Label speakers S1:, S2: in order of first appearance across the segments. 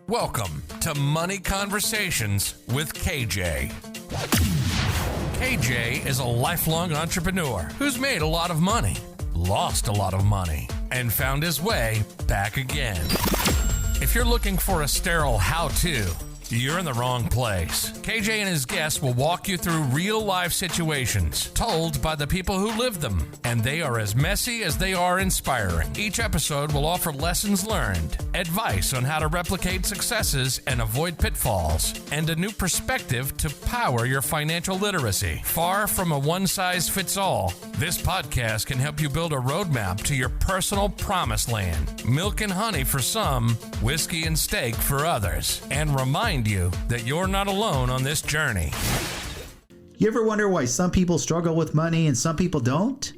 S1: Welcome to Money Conversations with KJ. KJ is a lifelong entrepreneur who's made a lot of money, lost a lot of money, and found his way back again. If you're looking for a sterile how-to, you're in the wrong place. KJ and his guests will walk you through real-life situations told by the people who live them, and they are as messy as they are inspiring. Each episode will offer lessons learned, advice on how to replicate successes and avoid pitfalls, and a new perspective to power your financial literacy. Far from a one-size-fits-all, this podcast can help you build a roadmap to your personal promised land. Milk and honey for some, whiskey and steak for others, and remind you that you're not alone on this journey.
S2: You ever wonder why some people struggle with money and some people don't?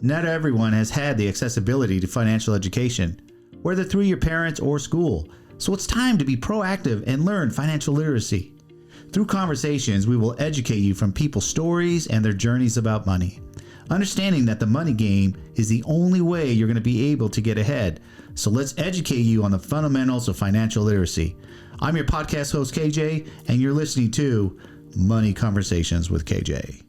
S2: Not everyone has had the accessibility to financial education, whether through your parents or school. So it's time to be proactive and learn financial literacy. Through conversations, we will educate you from people's stories and their journeys about money. Understanding that the money game is the only way you're going to be able to get ahead. So let's educate you on the fundamentals of financial literacy. I'm your podcast host, KJ, and you're listening to Money Conversations with KJ.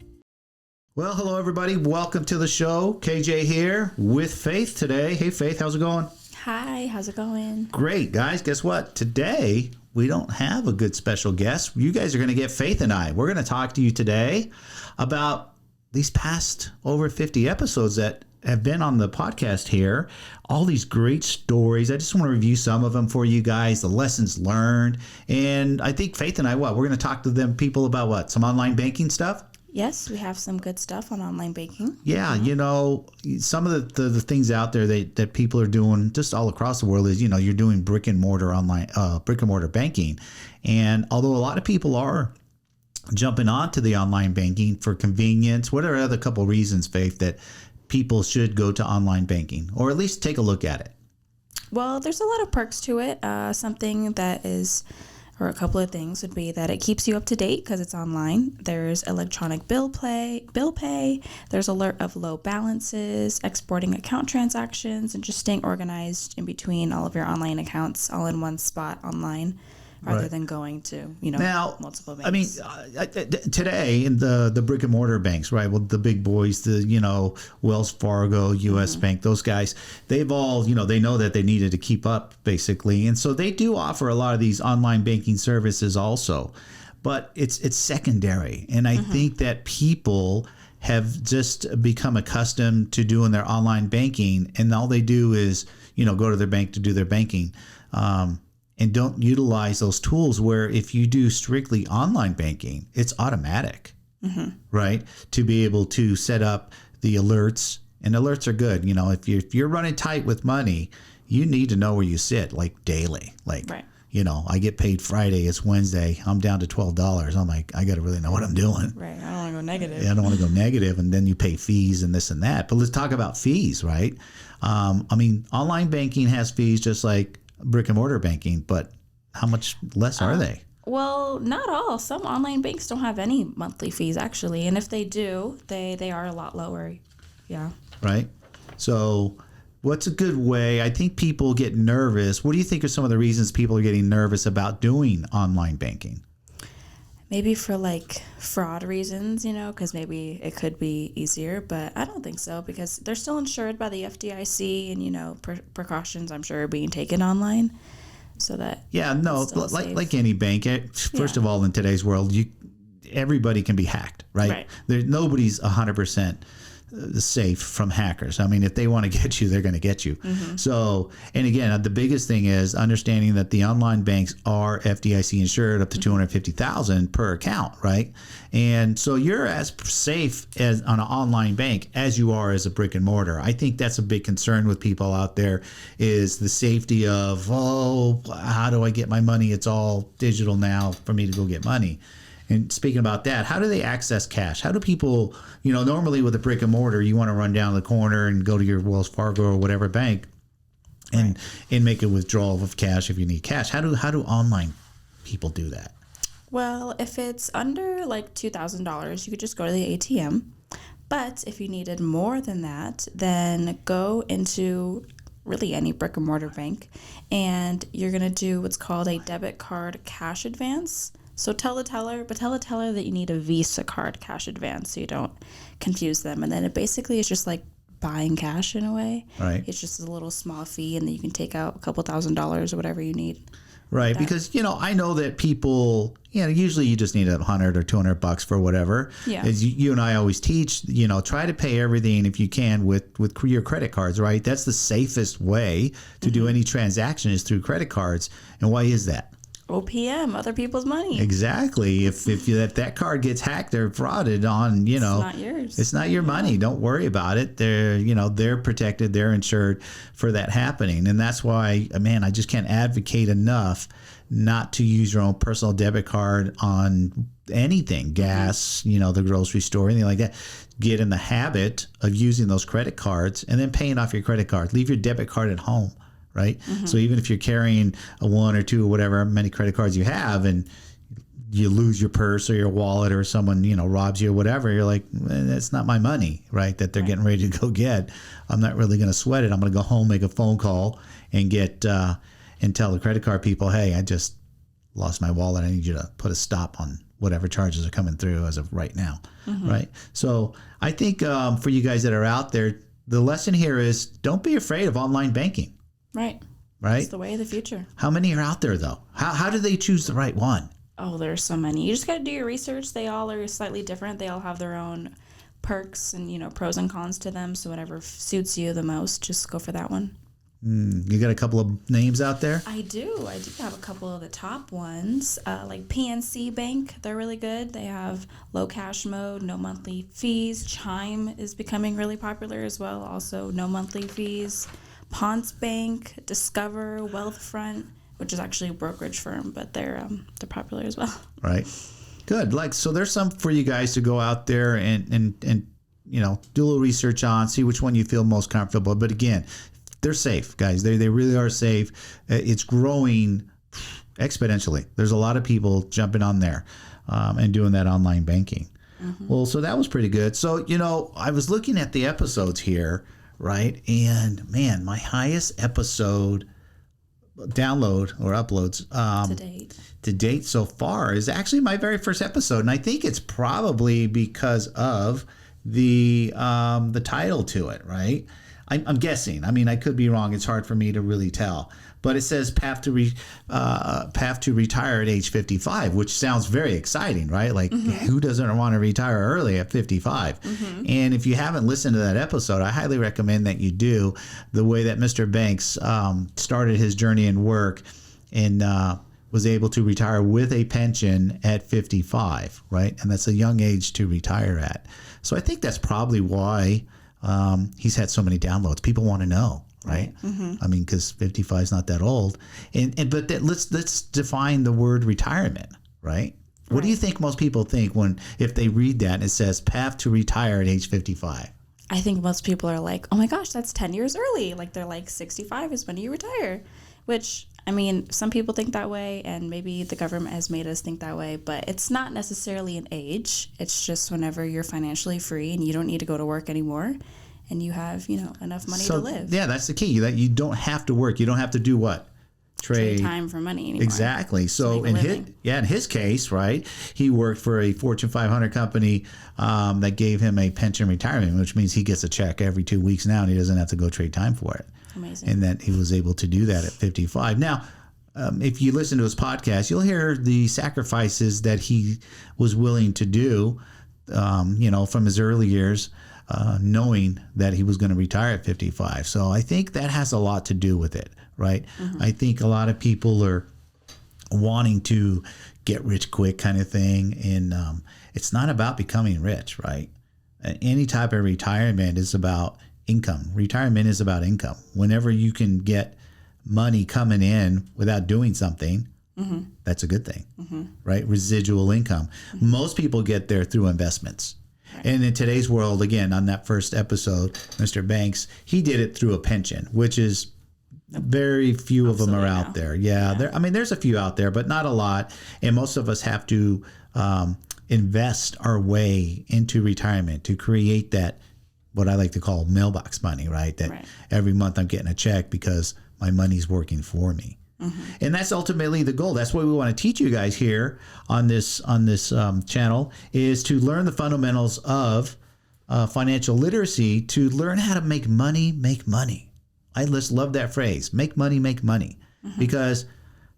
S2: Well, hello, everybody. Welcome to the show. KJ here with Faith today. Hey, Faith, how's it going?
S3: Hi, how's it going?
S2: Great, guys. Guess what? Today, we don't have a good special guest. You guys are going to get Faith and I. We're going to talk to you today about these past over 50 episodes that have been on the podcast here, all these great stories. I just want to review some of them for you guys, the lessons learned. And I think Faith and I, we're going to talk to them people about what? Some online banking stuff?
S3: Yes, we have some good stuff on online banking.
S2: Yeah, you know, some of the things out there that people are doing just all across the world is, you know, you're doing brick and mortar banking. And although a lot of people are jumping onto the online banking for convenience, what are other couple reasons, Faith, that people should go to online banking or at least take a look at it?
S3: Well, there's a lot of perks to it. Something that is, or a couple of things would be that it keeps you up to date because it's online. There's electronic bill pay. There's alert of low balances, exporting account transactions, and just staying organized in between all of your online accounts all in one spot online. Rather than going to, multiple banks.
S2: I mean, today in the brick and mortar banks, right? Well, the big boys, Wells Fargo, U.S. Bank, those guys, they've all, they know that they needed to keep up basically. And so they do offer a lot of these online banking services also, but it's secondary. And I think that people have just become accustomed to doing their online banking, and all they do is, go to their bank to do their banking. And don't utilize those tools where if you do strictly online banking, it's automatic, right? To be able to set up the alerts, and alerts are good. If you're running tight with money, you need to know where you sit, like daily. Like, right. I get paid Friday, it's Wednesday, I'm down to $12. I'm like, I got to really know what I'm doing.
S3: Right. I don't want to go negative.
S2: Yeah, I don't want to go negative, and then you pay fees and this and that. But let's talk about fees, right? Online banking has fees just like brick and mortar banking, but how much less are they?
S3: Well, not all. Some online banks don't have any monthly fees actually, and if they do, they are a lot lower. Yeah. Right.
S2: So what's a good way? I think people get nervous. What do you think are some of the reasons people are getting nervous about doing online banking?
S3: Maybe for like fraud reasons, because maybe it could be easier, but I don't think so because they're still insured by the FDIC and, precautions I'm sure are being taken online so that.
S2: Yeah, no, like any bank, first of all, in today's world, everybody can be hacked, right? Nobody's 100% safe from hackers. I mean, if they want to get you, they're going to get you. So, and again, the biggest thing is understanding that the online banks are FDIC insured up to $250,000 per account, right? And so you're as safe as on an online bank as you are as a brick and mortar. I think that's a big concern with people out there is the safety of, how do I get my money? It's all digital now for me to go get money. And speaking about that, how do they access cash? How do people, normally with a brick and mortar, you want to run down the corner and go to your Wells Fargo or whatever bank and make a withdrawal of cash if you need cash. How do online people do that?
S3: Well, if it's under like $2,000, you could just go to the ATM. But if you needed more than that, then go into really any brick and mortar bank, and you're going to do what's called a debit card cash advance. So tell the teller that you need a Visa card cash advance so you don't confuse them. And then it basically is just like buying cash in a way.
S2: Right.
S3: It's just a little small fee, and then you can take out a couple $1,000s or whatever you need.
S2: Right, because I know that people, usually you just need $100 or $200 for whatever.
S3: Yeah.
S2: As you and I always teach, try to pay everything if you can with your credit cards. Right, that's the safest way to do any transaction is through credit cards. And why is that?
S3: OPM, other people's money.
S2: Exactly. If that card gets hacked or frauded on,
S3: it's not yours.
S2: It's not your money. Don't worry about it. They're protected. They're insured for that happening. And that's why, man, I just can't advocate enough not to use your own personal debit card on anything, gas, the grocery store, anything like that. Get in the habit of using those credit cards and then paying off your credit card. Leave your debit card at home. Right. Mm-hmm. So even if you're carrying a one or two or whatever many credit cards you have, and you lose your purse or your wallet or someone, robs you or whatever, you're like, that's not my money, right? That they're getting ready to go get. I'm not really going to sweat it. I'm going to go home, make a phone call and get and tell the credit card people, hey, I just lost my wallet. I need you to put a stop on whatever charges are coming through as of right now. Mm-hmm. Right. So I think for you guys that are out there, the lesson here is don't be afraid of online banking.
S3: Right. It's the way of the future.
S2: How many are out there, though? How do they choose the right one?
S3: Oh, there's so many. You just got to do your research. They all are slightly different. They all have their own perks and, pros and cons to them. So whatever suits you the most, just go for that one.
S2: You got a couple of names out there?
S3: I do have a couple of the top ones, like PNC Bank. They're really good. They have low cash mode, no monthly fees. Chime is becoming really popular as well. Also, no monthly fees. Ponce Bank, Discover, Wealthfront, which is actually a brokerage firm, but they're popular as well.
S2: Right. Good. So there's some for you guys to go out there and do a little research on, see which one you feel most comfortable. But again, they're safe, guys. They really are safe. It's growing exponentially. There's a lot of people jumping on there and doing that online banking. Mm-hmm. Well, so that was pretty good. So, I was looking at the episodes here. Right. And man, my highest episode download or uploads to date so far is actually my very first episode. And I think it's probably because of the title to it. Right. I'm guessing. I mean, I could be wrong. It's hard for me to really tell. But it says path to retire at age 55, which sounds very exciting, right? Like, who doesn't want to retire early at 55? Mm-hmm. And if you haven't listened to that episode, I highly recommend that you do. The way that Mr. Banks started his journey in work and was able to retire with a pension at 55, right? And that's a young age to retire at. So I think that's probably why he's had so many downloads. People want to know. Right. Mm-hmm. I mean, because 55 is not that old. But let's define the word retirement. Right. What do you think most people think if they read that and it says path to retire at age 55?
S3: I think most people are like, oh my gosh, that's 10 years early. Like they're like 65 is when you retire, which I mean, some people think that way and maybe the government has made us think that way, but it's not necessarily an age. It's just whenever you're financially free and you don't need to go to work anymore. And you have, enough money to live. Yeah,
S2: that's the key. That you don't have to work. You don't have to do what?
S3: Trade time for money anymore.
S2: Exactly. So in his case, right, he worked for a Fortune 500 company that gave him a pension retirement, which means he gets a check every 2 weeks now, and he doesn't have to go trade time for it.
S3: Amazing.
S2: And that he was able to do that at 55. Now, if you listen to his podcast, you'll hear the sacrifices that he was willing to do, from his early years. Knowing that he was going to retire at 55. So I think that has a lot to do with it, right? Mm-hmm. I think a lot of people are wanting to get rich quick kind of thing. And it's not about becoming rich, right? Any type of retirement is about income. Retirement is about income. Whenever you can get money coming in without doing something, that's a good thing, right? Residual income. Mm-hmm. Most people get there through investments. And in today's world, again, on that first episode, Mr. Banks, he did it through a pension, which is very few of them are out there. Yeah. There's a few out there, but not a lot. And most of us have to invest our way into retirement to create that what I like to call mailbox money, right? That every month I'm getting a check because my money's working for me. And that's ultimately the goal. That's what we want to teach you guys here on this channel, is to learn the fundamentals of financial literacy, to learn how to make money. I just love that phrase, make money. Because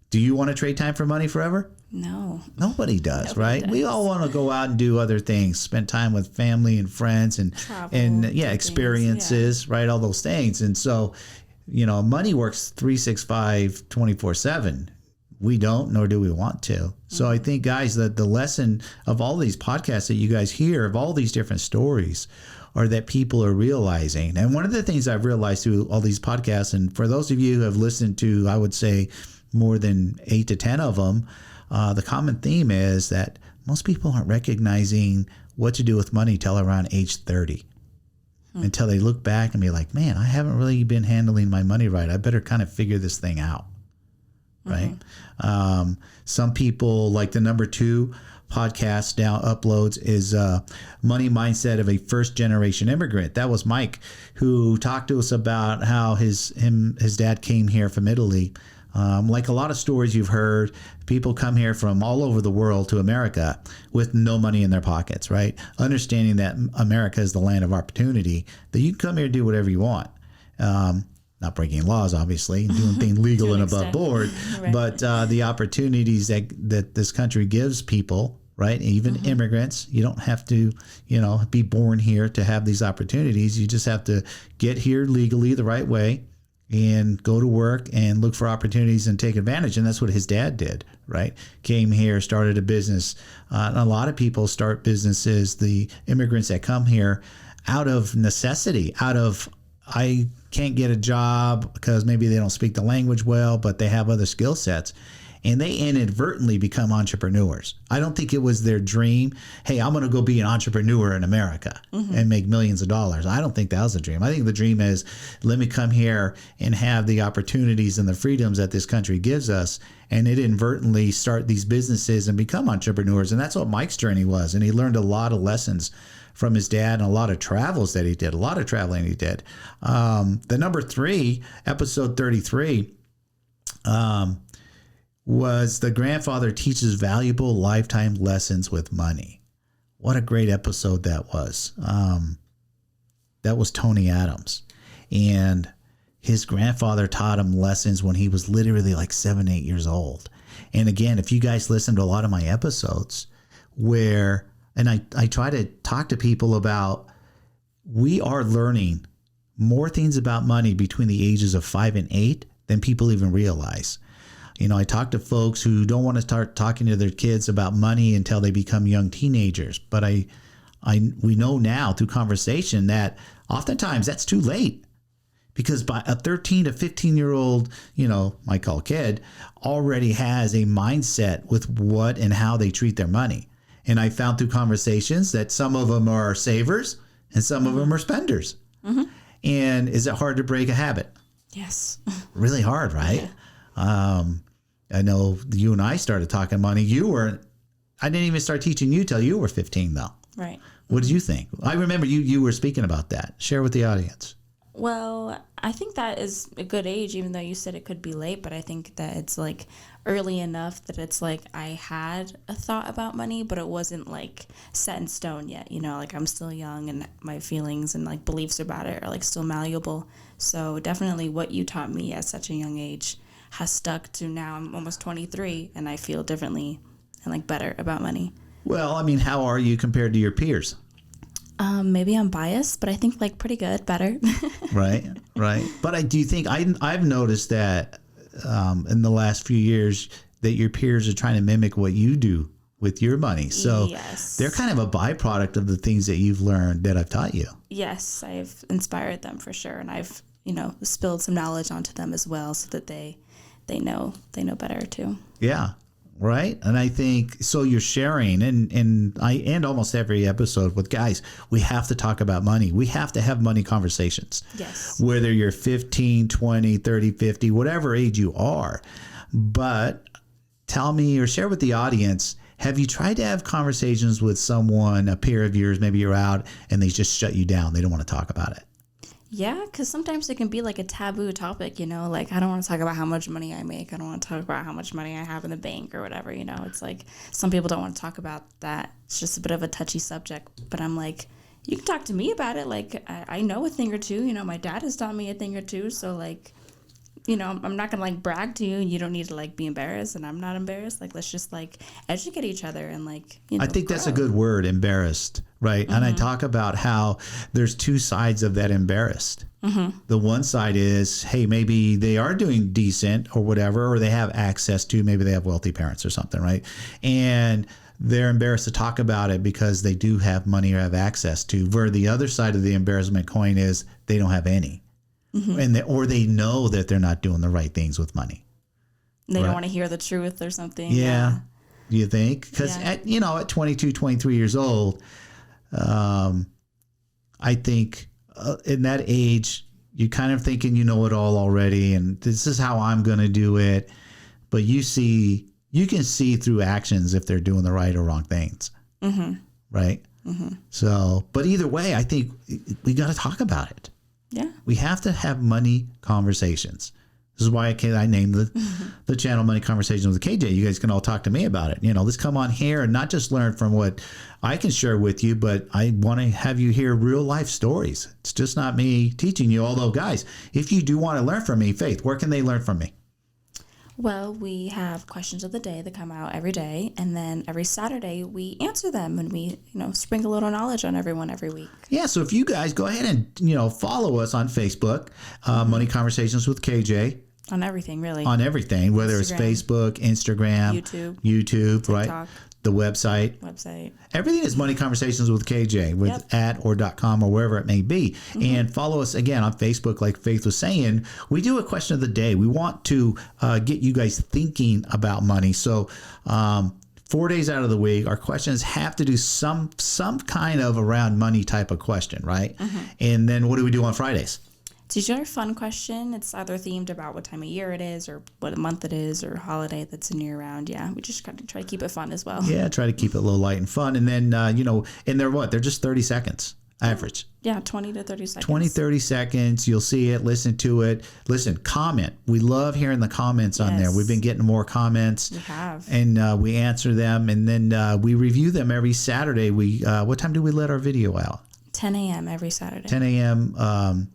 S2: do you want to trade time for money forever?
S3: No.
S2: Nobody does, right? We all want to go out and do other things, spend time with family and friends and travel, experiences, right? All those things. And so, money works 365, 24/7. We don't, nor do we want to. So I think, guys, that the lesson of all these podcasts that you guys hear, of all these different stories, are that people are realizing. And one of the things I've realized through all these podcasts, and for those of you who have listened to, I would say, more than 8 to 10 of them, the common theme is that most people aren't recognizing what to do with money till around age 30. Until they look back and be like, man, I haven't really been handling my money right. I better kind of figure this thing out. Right. Some people, like the number 2 podcast now uploads is Money Mindset of a First Generation Immigrant. That was Mike, who talked to us about how his dad came here from Italy. Like a lot of stories you've heard, people come here from all over the world to America with no money in their pockets, right? Understanding that America is the land of opportunity, that you can come here and do whatever you want. Not breaking laws, obviously, and doing things legal and above board, but the opportunities that this country gives people, right? Even immigrants, you don't have to, be born here to have these opportunities. You just have to get here legally the right way and go to work and look for opportunities and take advantage. And that's what his dad did, right? Came here, started a business. And a lot of people start businesses, the immigrants that come here, out of necessity, I can't get a job because maybe they don't speak the language well, but they have other skill sets. And they inadvertently become entrepreneurs. I don't think it was their dream. Hey, I'm going to go be an entrepreneur in America and make millions of dollars. I don't think that was a dream. I think the dream is, let me come here and have the opportunities and the freedoms that this country gives us, and inadvertently start these businesses and become entrepreneurs. And that's what Mike's journey was. And he learned a lot of lessons from his dad and a lot of travels that he did, a lot of traveling he did. The number 3, episode 33, was The Grandfather Teaches Valuable Lifetime Lessons with Money. What a great episode that was. That was Tony Adams. And his grandfather taught him lessons when he was literally like 7, 8 years old. And again, if you guys listen to a lot of my episodes and I try to talk to people about, we are learning more things about money between the ages of 5 and 8 than people even realize. I talk to folks who don't want to start talking to their kids about money until they become young teenagers. But we know now through conversation that oftentimes that's too late, because by a 13 to 15-year-old, might call kid, already has a mindset with what and how they treat their money. And I found through conversations that some of them are savers and some of them are spenders. And is it hard to break a habit?
S3: Yes.
S2: Really hard, right? Yeah. I know you and I started talking money. I didn't even start teaching you till you were 15, though.
S3: Right.
S2: What did you think? I remember you were speaking about that. Share with the audience.
S3: Well, I think that is a good age, even though you said it could be late, but I think that it's like early enough that it's like I had a thought about money, but it wasn't like set in stone yet. Like I'm still young and my feelings and like beliefs about it are like still malleable. So definitely what you taught me at such a young age has stuck to now. I'm almost 23 and I feel differently and like better about money.
S2: Well, I mean, how are you compared to your peers?
S3: Maybe I'm biased, but I think like pretty good, better. Right.
S2: But I do think I've noticed that in the last few years that your peers are trying to mimic what you do with your money. So they're kind of a byproduct of the things that you've learned that I've taught you. Yes,
S3: I've inspired them for sure. And I've, spilled some knowledge onto them as well so that they know better too.
S2: Yeah. Right. And I think so you're sharing and I end almost every episode with, guys, we have to talk about money. We have to have money conversations.
S3: Yes.
S2: Whether you're 15, 20, 30, 50, whatever age you are. But tell me or share with the audience Have you tried to have conversations with someone, a peer of yours, maybe you're out and they just shut you down? They don't want to talk about it.
S3: Yeah, because sometimes it can be like a taboo topic, you know, like I don't want to talk about how much money I make. I don't want to talk about how much money I have in the bank or whatever, you know. It's like some people don't want to talk about that. It's just a bit of a touchy subject. But I'm like, you can talk to me about it. Like, I know a thing or two. You know, my dad has taught me a thing or two. So, like, you know, I'm not going to, like, brag to you. You don't need to, like, be embarrassed, and I'm not embarrassed. Like, let's just, like, educate each other and, like, you know,
S2: I think that's a good word, embarrassed, right? And I talk about how there's two sides of that embarrassed. The one side is, hey, maybe they are doing decent or whatever, or they have access to, maybe they have wealthy parents or something, right? And they're embarrassed to talk about it because they do have money or have access to. Where the other side of the embarrassment coin is they don't have any. And or they know that they're not doing the right things with money.
S3: They don't want to hear the truth or something.
S2: Yeah. You think? Because at 22, 23 years old, I think in that age, you're kind of thinking you know it all already, and this is how I'm going to do it. But you can see through actions if they're doing the right or wrong things. Right? So, but either way, I think we got to talk about it.
S3: Yeah.
S2: We have to have money conversations. This is why I named the channel Money Conversations with KJ. You guys can all talk to me about it. You know, let's come on here and not just learn from what I can share with you, but I want to have you hear real life stories. It's just not me teaching you. Although, guys, if you do want to learn from me, Faith, where can they learn from me?
S3: Well, we have questions of the day that come out every day, and then every Saturday we answer them, and we, sprinkle a little knowledge on everyone every week.
S2: Yeah, so if you guys go ahead and, follow us on Facebook, Money Conversations with KJ.
S3: On everything, really.
S2: On everything, whether it's Facebook, Instagram, YouTube, TikTok, right? The website. Everything is Money Conversations with KJ with @or.com or wherever it may be. And follow us again on Facebook, like Faith was saying. We do a question of the day. We want to get you guys thinking about money. So 4 days out of the week, our questions have to do some kind of around money type of question, right? And then what do we do on Fridays?
S3: It's usually a fun question. It's either themed about what time of year it is or what month it is or holiday that's near around. Yeah, we just kind of try to keep it fun as well.
S2: Yeah, try to keep it a little light and fun. And then, and they're just 30 seconds average.
S3: Yeah, 20 to 30 seconds.
S2: 20, 30 seconds. You'll see it, listen to it. Listen, comment. We love hearing the comments on there. We've been getting more comments.
S3: We have.
S2: And we answer them. And then we review them every Saturday. What time do we let our video out?
S3: 10 a.m. every Saturday.
S2: 10 a.m.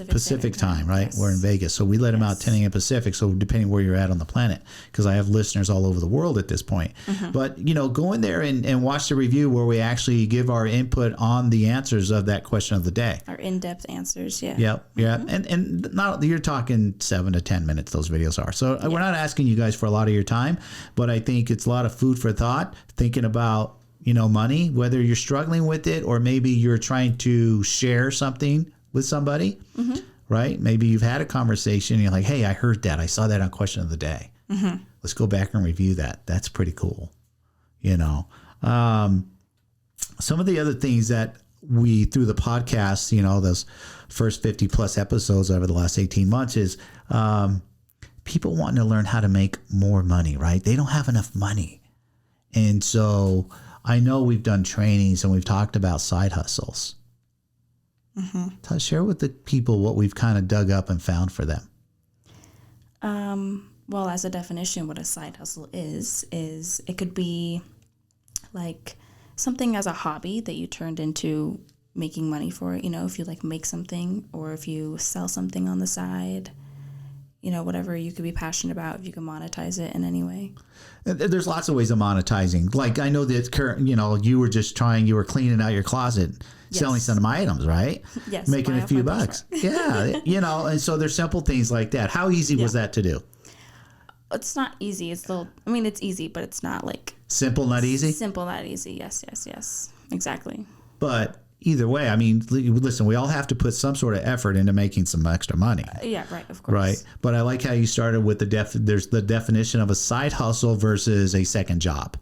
S2: Pacific time, right? Yes. We're in Vegas. So we let them out 10 a.m. Pacific. So depending where you're at on the planet, because I have listeners all over the world at this point. But, go in there and watch the review where we actually give our input on the answers of that question of the day.
S3: Our in-depth answers, yeah.
S2: Yep. And not you're talking 7 to 10 minutes those videos are. So we're not asking you guys for a lot of your time, but I think it's a lot of food for thought, thinking about, money, whether you're struggling with it or maybe you're trying to share something with somebody, right? Maybe you've had a conversation and you're like, hey, I heard that. I saw that on Question of the Day. Let's go back and review that. That's pretty cool. Some of the other things that we, through the podcast, those first 50 plus episodes over the last 18 months is people wanting to learn how to make more money, right? They don't have enough money. And so I know we've done trainings and we've talked about side hustles. Share with the people what we've kind of dug up and found for them.
S3: Well, as a definition, what a side hustle is it could be like something as a hobby that you turned into making money for it. If you make something or if you sell something on the side, whatever you could be passionate about, if you can monetize it in any way.
S2: There's lots of ways of monetizing. Like I know that you were cleaning out your closet, selling some of my items, right?
S3: Yes.
S2: Making a few bucks. Yeah. And so there's simple things like that. How easy was that to do?
S3: It's not easy. It's easy, but it's not like...
S2: Simple, not easy?
S3: Simple, not easy. Yes. Exactly.
S2: But either way, listen, we all have to put some sort of effort into making some extra money.
S3: Yeah, right, of course.
S2: Right. But I like how you started with there's the definition of a side hustle versus a second job.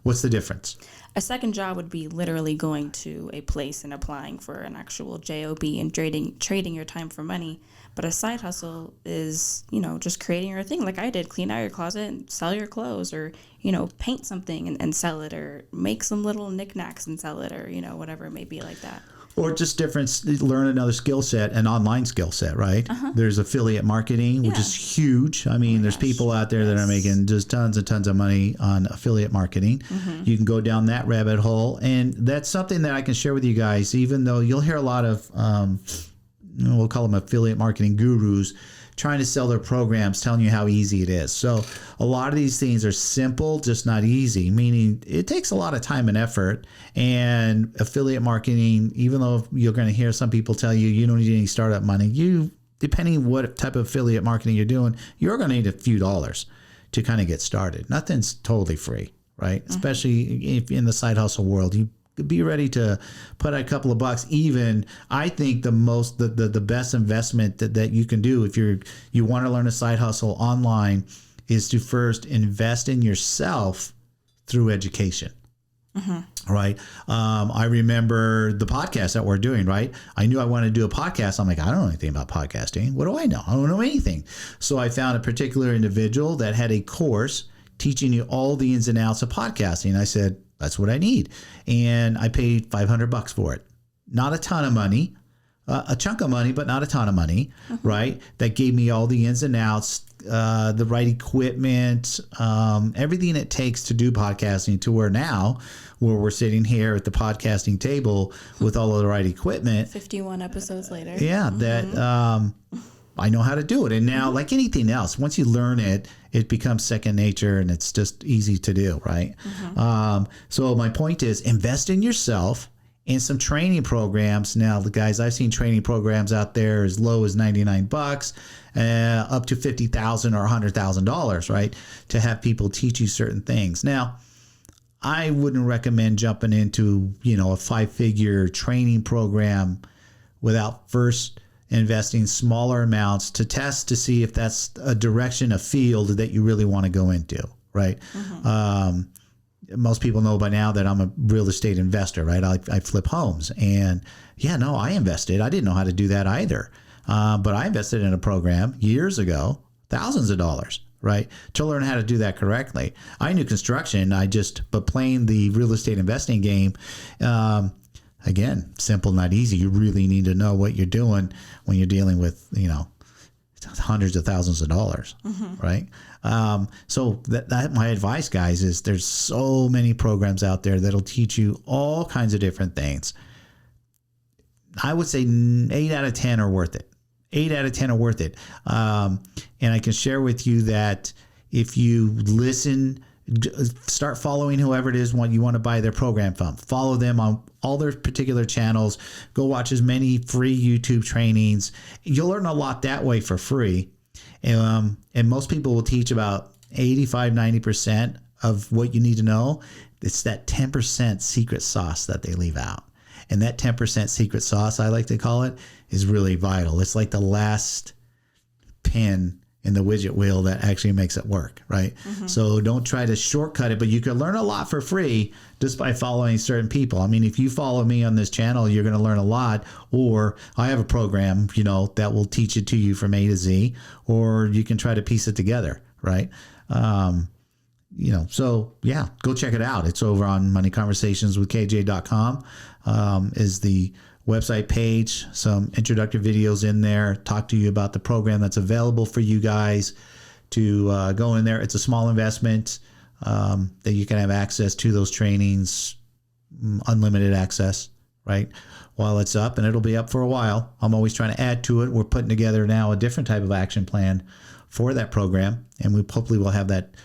S2: What's the difference?
S3: A second job would be literally going to a place and applying for an actual job and trading your time for money. But a side hustle is, just creating your thing like I did. Clean out your closet and sell your clothes, or, paint something and sell it, or make some little knickknacks and sell it, or, whatever it may be like that.
S2: Or just learn another skill set, an online skill set, right? There's affiliate marketing, which is huge. I mean, there's people out there that are making just tons and tons of money on affiliate marketing. You can go down that rabbit hole. And that's something that I can share with you guys, even though you'll hear a lot of, we'll call them affiliate marketing gurus, trying to sell their programs, telling you how easy it is. So a lot of these things are simple, just not easy, meaning it takes a lot of time and effort. And affiliate marketing, even though you're going to hear some people tell you you don't need any startup money, depending what type of affiliate marketing you're doing, you're going to need a few dollars to kind of get started. Nothing's totally free, right? Especially if in the side hustle world, you be ready to put a couple of bucks. Even I think the best investment that you can do if you want to learn a side hustle online is to first invest in yourself through education. Right. I remember the podcast that we're doing, right? I knew I wanted to do a podcast. I'm like, I don't know anything about podcasting. What do I know? I don't know anything. So I found a particular individual that had a course teaching you all the ins and outs of podcasting. I said, that's what I need. And I paid $500 for it. Not a ton of money, a chunk of money, but not a ton of money, right? That gave me all the ins and outs, the right equipment, everything it takes to do podcasting, to where now, where we're sitting here at the podcasting table with all of the right equipment.
S3: 51 episodes later.
S2: Yeah, that I know how to do it. And now, like anything else, once you learn it, it becomes second nature, and it's just easy to do, right? So my point is, invest in yourself in some training programs. Now, the guys, I've seen training programs out there as low as $99, up to $50,000 or $100,000, right? To have people teach you certain things. Now, I wouldn't recommend jumping into, a 5-figure training program without first investing smaller amounts to test to see if that's a direction, a field that you really want to go into, right? Most people know by now that I'm a real estate investor, right? I flip homes, and I invested. I didn't know how to do that either. But I invested in a program years ago, thousands of dollars, right? To learn how to do that correctly. I knew construction, but playing the real estate investing game, again, simple, not easy. You really need to know what you're doing when you're dealing with, hundreds of thousands of dollars, right? So that my advice, guys, is there's so many programs out there that'll teach you all kinds of different things. I would say 8 out of 10 are worth it. 8 out of 10 are worth it. And I can share with you that if you listen, start following whoever it is you want to buy their program from. Follow them on all their particular channels. Go watch as many free YouTube trainings. You'll learn a lot that way for free. And most people will teach about 85-90% of what you need to know. It's that 10% secret sauce that they leave out. And that 10% secret sauce, I like to call it, is really vital. It's like the last pin in the widget wheel that actually makes it work, right? So don't try to shortcut it, but you can learn a lot for free just by following certain people. I mean, if you follow me on this channel, you're going to learn a lot. Or I have a program, that will teach it to you from A to Z, or you can try to piece it together, right? So yeah, go check it out. It's over on moneyconversationswithkj.com is the website page. Some introductory videos in there, talk to you about the program that's available for you guys to go in there. It's a small investment that you can have access to those trainings, unlimited access, right? While it's up, and it'll be up for a while. I'm always trying to add to it. We're putting together now a different type of action plan for that program, and we hopefully will have that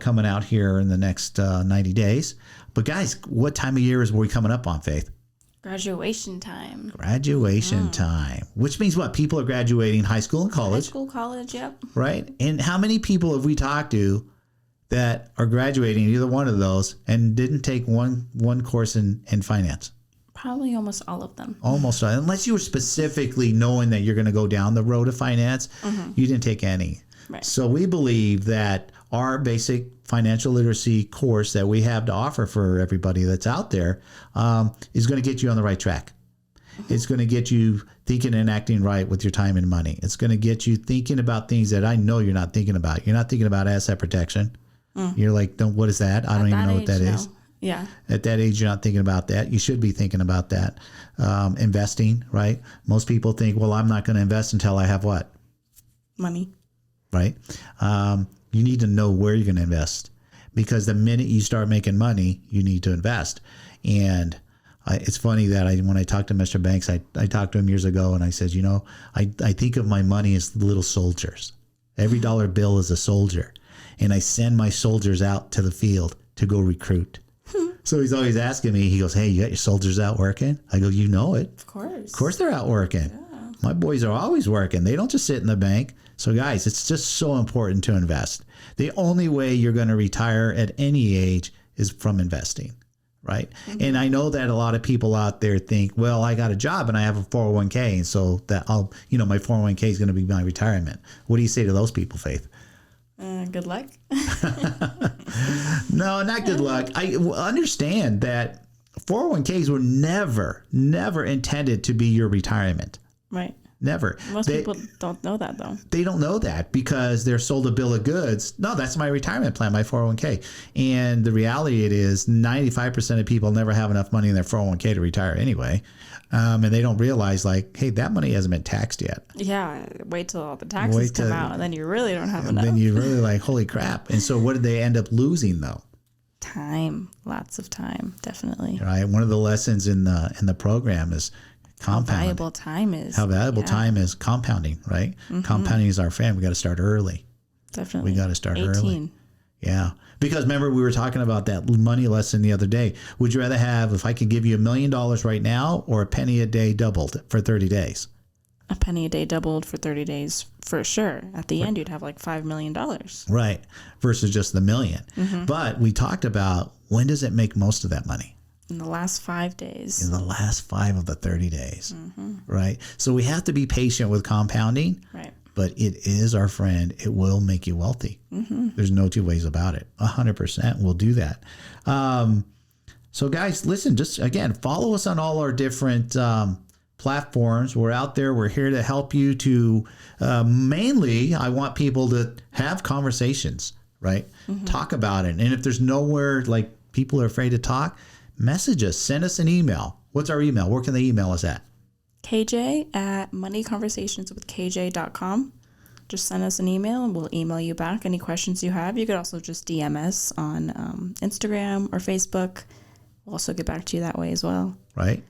S2: coming out here in the next 90 days. But guys, what time of year is we coming up on, Faith?
S3: Graduation time.
S2: Graduation time, which means what? People are graduating high school and college.
S3: High school, college, yep.
S2: Right? And how many people have we talked to that are graduating either one of those and didn't take one course in finance?
S3: Probably almost all of them.
S2: Almost all. Unless you were specifically knowing that you're going to go down the road of finance, you didn't take any.
S3: Right.
S2: So we believe that our basic financial literacy course that we have to offer for everybody that's out there is going to get you on the right track. It's going to get you thinking and acting right with your time and money. It's going to get you thinking about things that I know you're not thinking about. You're not thinking about asset protection. You're like, what is that? I don't even know what that is.
S3: Yeah.
S2: At that age, you're not thinking about that. You should be thinking about that. Investing, right? Most people think, well, I'm not going to invest until I have what?
S3: Money.
S2: Right? You need to know where you're going to invest, because the minute you start making money, you need to invest. And it's funny that when I talked to Mr. Banks, I talked to him years ago, and I said, I think of my money as little soldiers. Every dollar bill is a soldier. And I send my soldiers out to the field to go recruit. So he's always asking me, he goes, hey, you got your soldiers out working? I go, you know it.
S3: Of course.
S2: Of course they're out working. Yeah. My boys are always working. They don't just sit in the bank. So guys, it's just so important to invest. The only way you're going to retire at any age is from investing, right? Mm-hmm. And I know that a lot of people out there think, well, I got a job and I have a 401k, and so that my 401k is going to be my retirement. What do you say to those people, Faith?
S3: Good luck.
S2: No, not good luck. I understand that 401ks were never intended to be your retirement.
S3: Right.
S2: Never.
S3: Most people don't know that, though. They
S2: don't know that because they're sold a bill of goods. No, that's my retirement plan, my 401k. And the reality it is 95% of people never have enough money in their 401k to retire anyway. And they don't realize, like, hey, that money hasn't been taxed yet.
S3: Yeah, wait till all the taxes come out, and then you really don't have enough.
S2: Then you really like, holy crap. And so what did they end up losing, though?
S3: Time. Lots of time, definitely.
S2: Right. One of the lessons in the program is compound.
S3: How valuable time is.
S2: How valuable time is compounding, right? Mm-hmm. Compounding is our friend. We got to start early.
S3: Definitely.
S2: We got to start
S3: 18.
S2: early. Yeah. Because remember, we were talking about that money lesson the other day. Would you rather have, if I could give you $1 million right now, or a penny a day doubled for 30 days?
S3: A penny a day doubled for 30 days, for sure. At the end, you'd have like $5 million.
S2: Right. Versus just the million. Mm-hmm. But we talked about, when does it make most of that money?
S3: In the last 5 days.
S2: In the last 5 of the 30 days. Mm-hmm. Right. So we have to be patient with compounding.
S3: Right.
S2: But it is our friend. It will make you wealthy. Mm-hmm. There's no two ways about it. 100% will do that. So guys, listen, just again, follow us on all our different platforms. We're out there. We're here to help you to mainly, I want people to have conversations, right? Mm-hmm. Talk about it. And if there's nowhere, like, people are afraid to talk, message us. Send us an email. What's our email? Where can they email us at?
S3: KJ@moneyconversationswithkj.com. Just send us an email and we'll email you back any questions you have. You could also just DM us on Instagram or Facebook. We'll also get back to you that way as well.
S2: Right.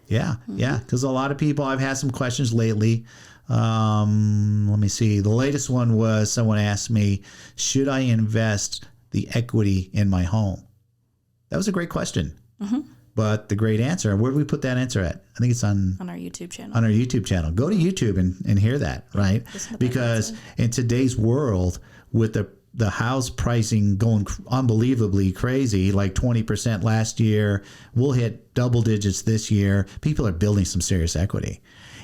S2: Yeah. Mm-hmm. Yeah. Because a lot of people, I've had some questions lately. Let me see. The latest one was someone asked me, should I invest the equity in my home? That was a great question. Mm-hmm. But the great answer, where do we put that answer at? I think it's on
S3: our YouTube channel.
S2: On our YouTube channel. Go to YouTube and hear that, right? Because in today's world, with the house pricing going unbelievably crazy, like 20% last year, we'll hit double digits this year. People are building some serious equity.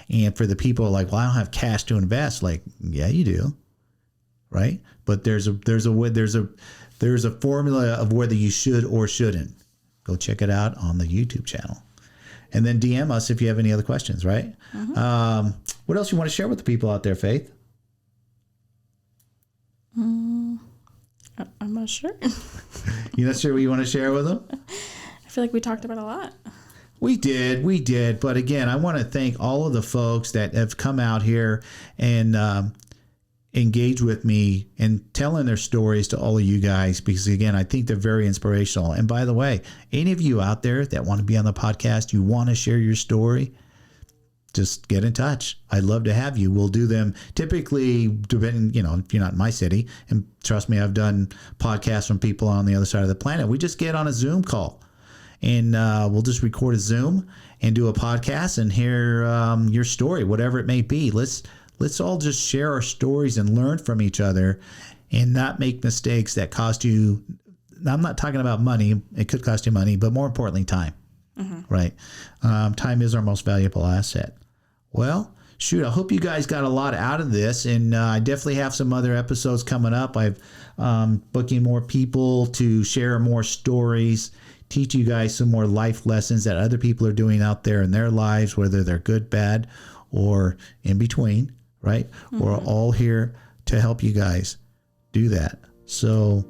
S2: And for the people like, well, I don't have cash to invest. Like, yeah, you do, right? But there's a formula of whether you should or shouldn't. Go check it out on the YouTube channel. And then DM us if you have any other questions, right? Mm-hmm. What else you want to share with the people out there, Faith?
S3: I'm not sure.
S2: You're not sure what you want to share with them?
S3: I feel like we talked about a lot.
S2: We did. But again, I want to thank all of the folks that have come out here and engage with me and telling their stories to all of you guys, because again, I think they're very inspirational. And by the way, any of you out there that want to be on the podcast, you want to share your story, just get in touch. I'd love to have you. We'll do them typically, depending, if you're not in my city, and trust me, I've done podcasts from people on the other side of the planet. We just get on a Zoom call and we'll just record a Zoom and do a podcast and hear your story, whatever it may be. Let's all just share our stories and learn from each other and not make mistakes that cost you. I'm not talking about money. It could cost you money, but more importantly, time. Mm-hmm. Right? Time is our most valuable asset. Well, shoot, I hope you guys got a lot out of this. And I definitely have some other episodes coming up. I've booking more people to share more stories, teach you guys some more life lessons that other people are doing out there in their lives, whether they're good, bad, or in between, right? Mm-hmm. We're all here to help you guys do that. So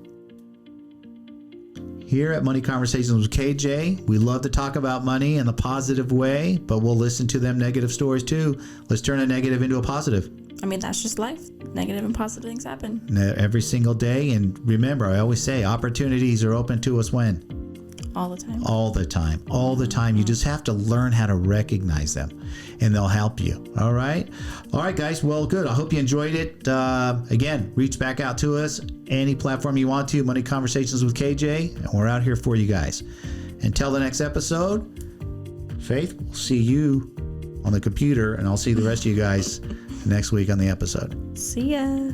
S2: here at Money Conversations with KJ, we love to talk about money in a positive way, but we'll listen to them negative stories too. Let's turn a negative into a positive.
S3: I mean, that's just life. Negative and positive things happen.
S2: Every single day. And remember, I always say opportunities are open to us when?
S3: All the time.
S2: All the time. All the time. You just have to learn how to recognize them, and they'll help you. All right? All right, guys. Well, good. I hope you enjoyed it. Again, reach back out to us. Any platform you want to. Money Conversations with KJ. And we're out here for you guys. Until the next episode, Faith, we'll see you on the computer, and I'll see the rest of you guys next week on the episode.
S3: See ya.